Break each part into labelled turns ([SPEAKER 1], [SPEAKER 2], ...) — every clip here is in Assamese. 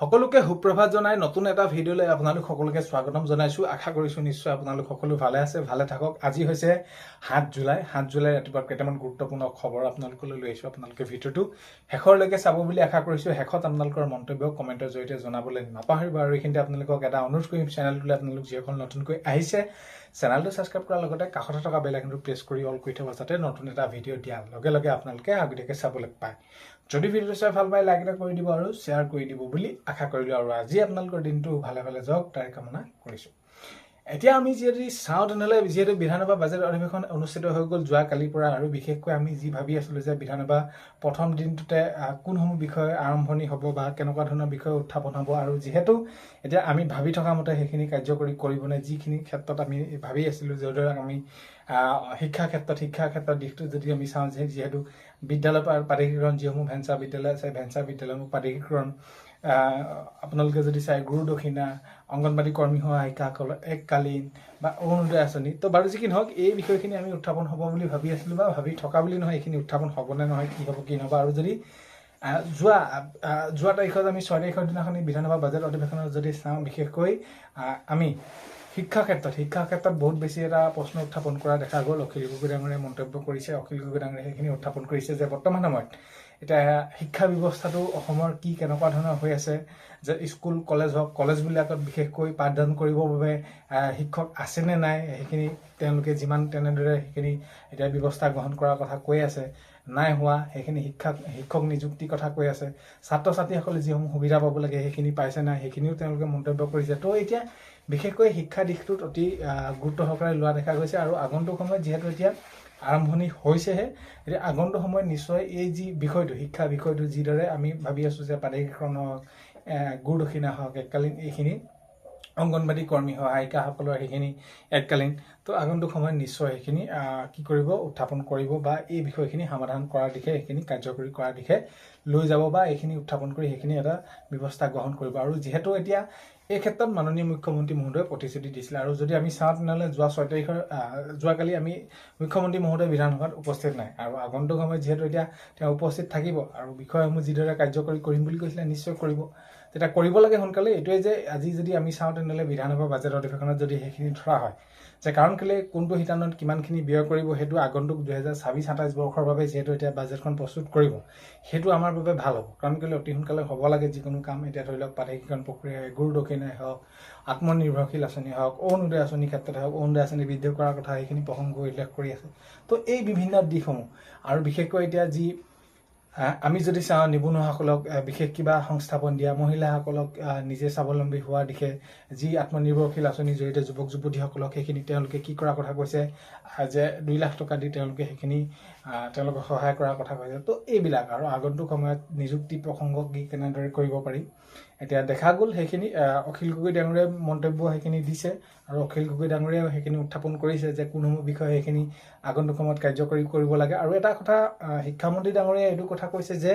[SPEAKER 1] সকলোকে সুপ্ৰভাত জনাই নতুন এটা ভিডিঅ'লৈ আপোনালোক সকলোকে স্বাগতম জনাইছো। আশা কৰিছো নিশ্চয় আপোনালোক সকলো ভালে আছে, ভালে থাকক। আজি হৈছে ৭ জুলাই ৰাতিপুৱা কেইটামান গুৰুত্বপূৰ্ণ খবৰ আপোনালোকলৈ লৈ আহিছো। আপোনালোকে ভিডিঅ'টো শেষৰলৈকে চাব বুলি আশা কৰিছো। শেষত আপোনালোকৰ মন্তব্য কমেণ্টৰ জৰিয়তে জনাবলৈ নাপাহৰিব। আৰু এইখিনিতে আপোনালোকক এটা অনুৰোধ কৰিম, চেনেলটোলৈ আপোনালোক যিসকল নতুনকৈ আহিছে চেনেলটো ছাবস্ক্ৰাইব কৰাৰ লগতে কাষতে থকা বেল আইকনটো প্ৰেছ কৰি অল কৰি থব, যাতে নতুন এটা ভিডিঅ' দিয়াৰ লগে লগে আপোনালোকে আগতীয়াকৈ চাবলৈ পায়। যদি ভিডিঅ'টো চাই ভাল পায় লাইক এটা কৰি দিব আৰু শ্বেয়াৰ কৰি দিব বুলি আশা কৰিলোঁ। আৰু আজি আপোনালোকৰ দিনটো ভালে ভালে যাওক তাৰে কামনা কৰিছোঁ। এতিয়া আমি যদি চাওঁ তেনেহ'লে যিহেতু বিধানসভা বাজেট অধিৱেশন অনুষ্ঠিত হৈ গ'ল যোৱাকালিৰ পৰা, আৰু বিশেষকৈ আমি যি ভাবি আছিলোঁ যে বিধানসভা প্ৰথম দিনটোতে কোনসমূহ বিষয় আৰম্ভণি হ'ব বা কেনেকুৱা ধৰণৰ বিষয় উত্থাপন হ'ব, আৰু যিহেতু এতিয়া আমি ভাবি থকা মতে সেইখিনি কাৰ্যকৰী কৰিবনে, যিখিনি ক্ষেত্ৰত আমি ভাবি আছিলোঁ, যিদৰে আমি শিক্ষাৰ ক্ষেত্ৰত দিশটো যদি আমি চাওঁ, যিহেতু বিদ্যালয় প্ৰাধিকৰণ যিসমূহ ভেঞ্চাৰ বিদ্যালয় আছে, ভেঞ্চাৰ বিদ্যালয়সমূহ প্ৰাধিকৰণ, আপোনালোকে যদি চাই গুৰুদক্ষিণা, অংগনবাড়ী কৰ্মী সহায়িকাসকলৰ এককালীন বা অৰুণোদয় আঁচনি, তো বাৰু যি কি নহওক এই বিষয়খিনি আমি উত্থাপন হ'ব বুলি ভাবি আছিলোঁ, বা ভাবি থকা বুলি নহয়, এইখিনি উত্থাপন হ'বনে নহয়, কি হ'ব কি নহ'ব। আৰু যদি যোৱা তাৰিখত আমি 6 তাৰিখৰ দিনাখনি বিধানসভা বাজেট অধিৱেশনত যদি চাওঁ, বিশেষকৈ আমি শিক্ষাৰ ক্ষেত্ৰত বহুত বেছি এটা প্ৰশ্ন উত্থাপন কৰা দেখা গ'ল। অখিল গগৈ ডাঙৰীয়াই মন্তব্য কৰিছে, অখিল গগৈ ডাঙৰীয়াই সেইখিনি উত্থাপন কৰিছে যে বৰ্তমান সময়ত এতিয়া শিক্ষা ব্যৱস্থাটো অসমৰ কেনেকুৱা ধৰণৰ হৈ আছে, যে স্কুল কলেজবিলাকত বিশেষকৈ পাঠদান কৰিবৰ বাবে শিক্ষক আছেনে নাই, সেইখিনি তেওঁলোকে তেনেদৰে সেইখিনি এতিয়া ব্যৱস্থা গ্ৰহণ কৰাৰ কথা কৈ আছে, নাই হোৱা। সেইখিনি শিক্ষক নিযুক্তিৰ কথা কৈ আছে। ছাত্ৰ ছাত্ৰীসকলে যিসমূহ সুবিধা পাব লাগে সেইখিনি পাইছে নাই, সেইখিনিও তেওঁলোকে মন্তব্য কৰিছে। তো এতিয়া বিশেষকৈ শিক্ষা দিশটোত অতি গুৰুত্ব সহকাৰে লোৱা দেখা গৈছে। আৰু আগন্তুক সময়ত যিহেতু এতিয়া আৰম্ভণি হৈছেহে, এতিয়া আগন্তুক সময়ত নিশ্চয় এই যি বিষয়টো, শিক্ষা বিষয়টো যিদৰে আমি ভাবি আছোঁ যে প্ৰাধিকৰণ হওক, গুৰুদক্ষিণা হওক, এককালীন, এইখিনি অংগনবাড়ী কৰ্মী সহায়িকাসকলৰ সেইখিনি এককালীন, তো আগন্তুক সময়ত নিশ্চয় সেইখিনি কি কৰিব, উত্থাপন কৰিব, বা এই বিষয়খিনি সমাধান কৰাৰ দিশে, সেইখিনি কাৰ্যকৰী কৰাৰ দিশে লৈ যাব, বা এইখিনি উত্থাপন কৰি সেইখিনি এটা ব্যৱস্থা গ্ৰহণ কৰিব। আৰু যিহেতু এতিয়া এই ক্ষেত্ৰত মাননীয় মুখ্যমন্ত্ৰী মহোদয়ে প্ৰতিশ্ৰুতি দিছিলে। আৰু যদি আমি চাওঁ তেনেহ'লে যোৱাকালি আমি মুখ্যমন্ত্ৰী মহোদয় বিধানসভাত উপস্থিত নাই, আৰু আগন্তুক সময়ত যিহেতু এতিয়া তেওঁ উপস্থিত থাকিব আৰু বিষয়সমূহ যিদৰে কাৰ্যকৰী কৰিম বুলি কৈছিলে নিশ্চয় কৰিব। তেতিয়া কৰিব লাগে সোনকালে। এইটোৱে যে আজি যদি আমি চাওঁ তেনেহ'লে বিধানসভা বাজেট অধিৱেশনত যদি সেইখিনি ধৰা হয়, যে কাৰণ কেলে কোনটো শিতানত কিমানখিনি ব্যয় কৰিব, সেইটো আগন্তুক 2026-27 বৰ্ষৰ বাবে যিহেতু এতিয়া বাজেটখন প্ৰস্তুত কৰিব, সেইটো আমাৰ বাবে ভাল হ'ব। কাৰণ কেলে অতি সোনকালে হ'ব লাগে যিকোনো কাম। এতিয়া ধৰি লওক প্ৰাধিকৰণ প্ৰক্ৰিয়াই, গুৰুদক্ষিণাই হওক, আত্মনিৰ্ভৰশীল আঁচনি হওক, অৰুণোদয় আঁচনিৰ ক্ষেত্ৰতে হওক, অৰুণোদয় আঁচনি বৃদ্ধি কৰাৰ কথা সেইখিনি প্ৰসংগ উল্লেখ কৰি আছে। তো এই বিভিন্ন দিশসমূহ, আৰু বিশেষকৈ এতিয়া যি আমি যদি চাওঁ নিবনুৱাসকলক বিশেষ কিবা সংস্থাপন দিয়া, মহিলাসকলক নিজে স্বাৱলম্বী হোৱাৰ দিশে যি আত্মনিৰ্ভৰশীল আঁচনিৰ জৰিয়তে যুৱক যুৱতীসকলক সেইখিনি তেওঁলোকে কি কৰাৰ কথা কৈছে, যে 2 লাখ টকা দি তেওঁলোকে সেইখিনি তেওঁলোকক সহায় কৰাৰ কথা কৈছে। তো এইবিলাক, আৰু আগন্তুক সময়ত নিযুক্তি প্ৰসংগ কি কেনেদৰে কৰিব পাৰি, এতিয়া দেখা গ'ল সেইখিনি অখিল গগৈ ডাঙৰীয়াই মন্তব্য সেইখিনি দিছে, আৰু অখিল গগৈ ডাঙৰীয়াই সেইখিনি উত্থাপন কৰিছে যে কোনসমূহ বিষয়ে সেইখিনি আগন্তুক সময়ত কাৰ্যকৰী কৰিব লাগে। আৰু এটা কথা শিক্ষামন্ত্ৰী ডাঙৰীয়াই এইটো কথা কৈছে যে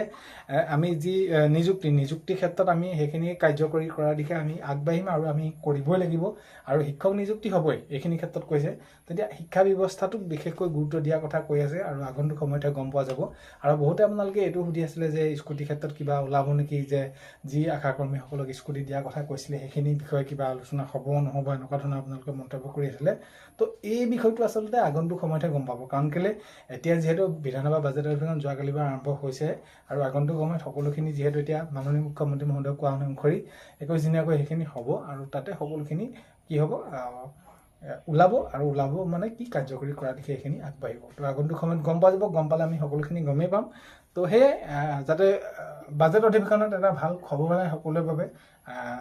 [SPEAKER 1] আমি যি নিযুক্তিৰ ক্ষেত্ৰত আমি সেইখিনি কাৰ্যকৰী কৰাৰ দিশে আমি আগবাঢ়িম, আৰু আমি কৰিবই লাগিব, আৰু শিক্ষক নিযুক্তি হ'বই এইখিনি ক্ষেত্ৰত কৈছে। তেতিয়া শিক্ষা ব্যৱস্থাটোক বিশেষকৈ গুৰুত্ব দিয়াৰ কথা কৈ আছে, আৰু আগন্তুক সময়তে গম পোৱা যাব। আৰু বহুতে আপোনালোকে এইটো সুধি আছিলে যে স্কুটিৰ ক্ষেত্ৰত কিবা ওলাব নেকি, যে যি আশা কৰ্মীসকলক স্কুটি দিয়াৰ কথা কৈছিলে সেইখিনি বিষয়ে কিবা আলোচনা হ'ব নহ'ব, এনেকুৱা ধৰণৰ আপোনালোকে মন্তব্য কৰি আছিলে। তো এই বিষয়টো আচলতে আগন্তুক সময়তহে গম পাব। কাৰণ কেলে এতিয়া যিহেতু বিধানসভা বাজেট অধিৱেশন যোৱাকালিৰ পৰা আৰম্ভ হৈছে, আৰু আগন্তুক সময়ত সকলোখিনি যিহেতু এতিয়া মাননীয় মুখ্যমন্ত্ৰী মহোদয় কোৱা অনুসৰি 21 দিনীয়াকৈ সেইখিনি হ'ব, আৰু তাতে সকলোখিনি কি হ'ব, ওলাব মানে কি কাৰ্যকৰী কৰাৰ দিশে সেইখিনি আগবাঢ়িব। তো আগন্তুক সময়ত গম পোৱা যাব, গম পালে আমি সকলোখিনি গমেই পাম। তো সেয়াই, যাতে বাজেট অধিৱেশনত এটা ভাল খবৰ ওলায় সকলোৰে বাবে,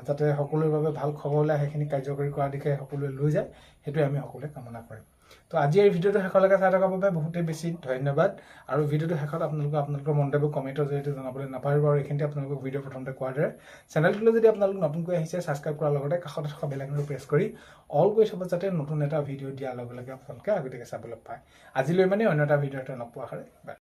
[SPEAKER 1] যাতে সকলোৰে বাবে ভাল খবৰ ওলায়, সেইখিনি কাৰ্যকৰী কৰাৰ দিশে সকলোৱে লৈ যায়, সেইটোৱে আমি সকলোৱে কামনা কৰিম। তো আজি এই ভিডিঅ'টো শেষলৈকে চাই থকাৰ বাবে বহুতেই বেছি ধন্যবাদ। আৰু ভিডিঅ'টো শেষত আপোনালোকৰ মন্তব্য কমেণ্টৰ জৰিয়তে জনাবলৈ নাপাহৰিব। আৰু এইখিনিতে আপোনালোকক ভিডিঅ' প্ৰথমতে কোৱাৰ দৰে চেনেলটোলৈ যদি আপোনালোক নতুনকৈ আহিছে, ছাবস্ক্ৰাইব কৰাৰ লগতে কাষতে থকা বেল আইকনটো প্ৰেছ কৰি অল কৰি থ'ব, যাতে নতুন এটা ভিডিঅ' দিয়াৰ লগে লগে আপোনালোকে আগতীয়াকৈ চাবলৈ পায়। আজিলৈ মানে অন্য এটা ভিডিঅ'তে লগ পোৱাৰ